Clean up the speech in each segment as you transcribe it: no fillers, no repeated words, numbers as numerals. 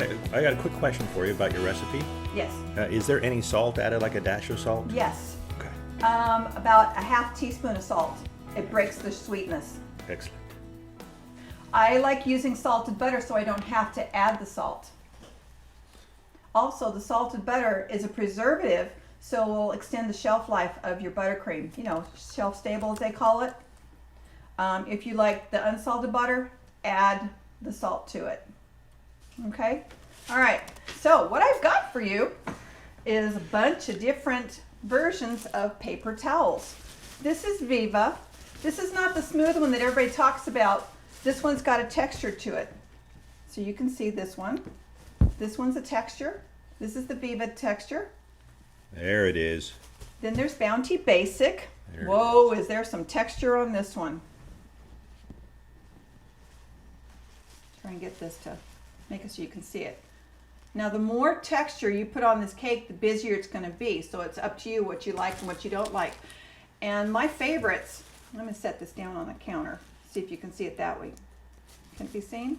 I got a quick question for you about your recipe. Yes. Is there any salt added, like a dash of salt? Yes. Okay. About a half teaspoon of salt. It breaks the sweetness. Excellent. I like using salted butter so I don't have to add the salt. Also, the salted butter is a preservative, so it will extend the shelf life of your buttercream. You know, shelf stable as they call it. If you like the unsalted butter, add the salt to it. Okay? All right, so what I've got for you is a bunch of different versions of paper towels. This is Viva. This is not the smooth one that everybody talks about. This one's got a texture to it. So you can see this one. This one's a texture. This is the Viva texture. There it is. Then there's Bounty Basic. There Whoa, is there some texture on this one? Try and get this to make it so you can see it. Now the more texture you put on this cake, the busier it's going to be. So it's up to you what you like and what you don't like. And my favorites, I'm going to set this down on the counter. See if you can see it that way. Can it be seen?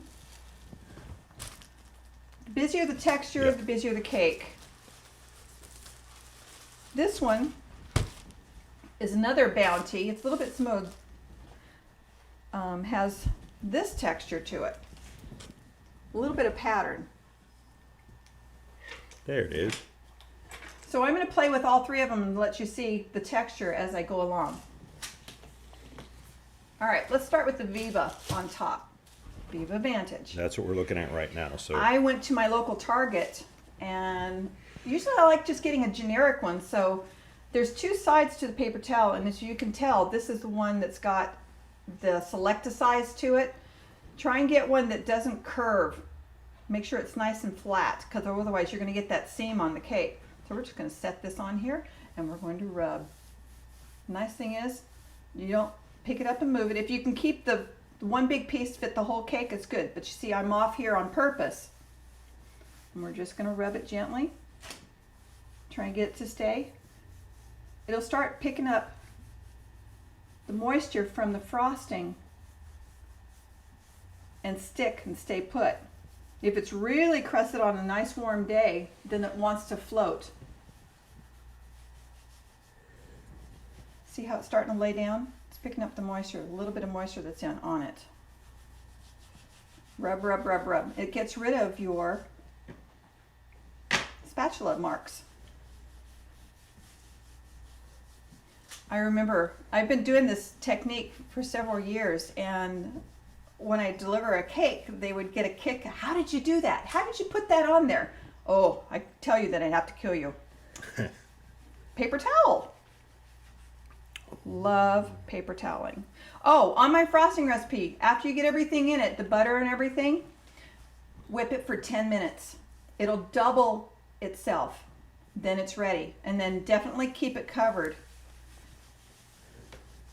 The busier the texture, Yep. the busier the cake. This one is another Bounty. It's a little bit smooth. Has this texture to it. A little bit of pattern. There it is. So I'm going to play with all three of them and let you see the texture as I go along. All right, let's start with the Viva on top. Viva Vantage. That's what we're looking at right now. So I went to my local Target, and usually I like just getting a generic one. So there's two sides to the paper towel, and as you can tell, this is the one that's got the Selecta-Size to it. Try and get one that doesn't curve. Make sure it's nice and flat, because otherwise you're going to get that seam on the cake. So we're just going to set this on here, and we're going to rub. Nice thing is, you don't pick it up and move it. If you can keep the one big piece fit the whole cake, it's good. But you see, I'm off here on purpose. And we're just going to rub it gently. Try and get it to stay. It'll start picking up the moisture from the frosting and stick and stay put. If it's really crusted on a nice warm day, then it wants to float. See how it's starting to lay down? It's picking up the moisture, a little bit of moisture that's on it. Rub, rub, rub, rub. It gets rid of your spatula marks. I remember I've been doing this technique for several years, and when I deliver a cake, they would get a kick. How did you do that? How did you put that on there? Oh, I tell you that I'd have to kill you. Paper towel. Love paper toweling. Oh, on my frosting recipe, after you get everything in it, the butter and everything, whip it for 10 minutes. It'll double itself. Then it's ready. And then definitely keep it covered.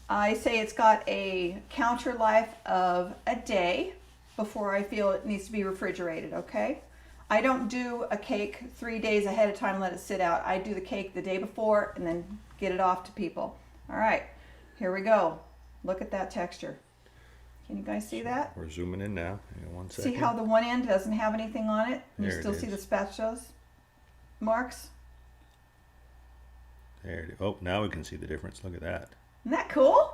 I say it's got a counter life of a day before I feel it needs to be refrigerated, okay? I don't do a cake 3 days ahead of time and let it sit out. I do the cake the day before and then get it off to people. All right, here we go. Look at that texture. Can you guys see that? we're zooming in now. Hang on one second. See how the one end doesn't have anything on it? And you There it still see is. the spatulas marks? There it is. Oh, now we can see the difference. Look at that. Isn't that cool?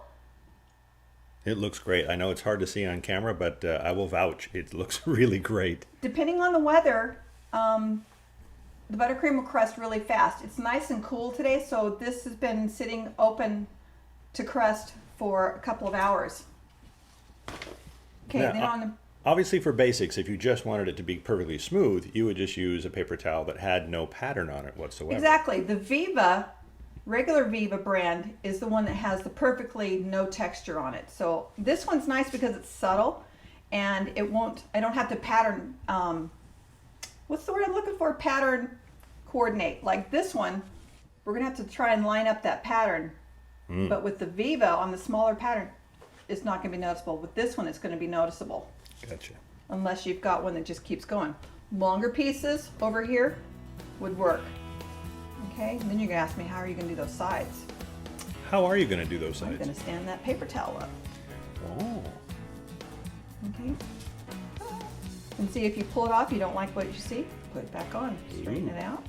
It looks great. I know it's hard to see on camera, but I will vouch. It looks really great. Depending on the weather, the buttercream will crust really fast. It's nice and cool today, so this has been sitting open to crust for a couple of hours. Okay, Now, then on the Obviously, for basics, if you just wanted it to be perfectly smooth, you would just use a paper towel that had no pattern on it whatsoever. exactly, the Viva, regular Viva brand is the one that has the perfectly no texture on it. So this one's nice because it's subtle, and it won't. I don't have to pattern. What's the word I'm looking for? Pattern coordinate. Like this one, we're gonna have to try and line up that pattern. But with the Viva on the smaller pattern, it's not gonna be noticeable. With this one, it's gonna be noticeable. Gotcha. Unless you've got one that just keeps going. Longer pieces over here would work. Okay, and then you're gonna ask me, how are you gonna do those sides? How are you going to do those I'm sides? gonna stand that paper towel up. Oh. Okay. And see if you pull it off, you don't like what you see, put it back on, straighten Ooh. it out.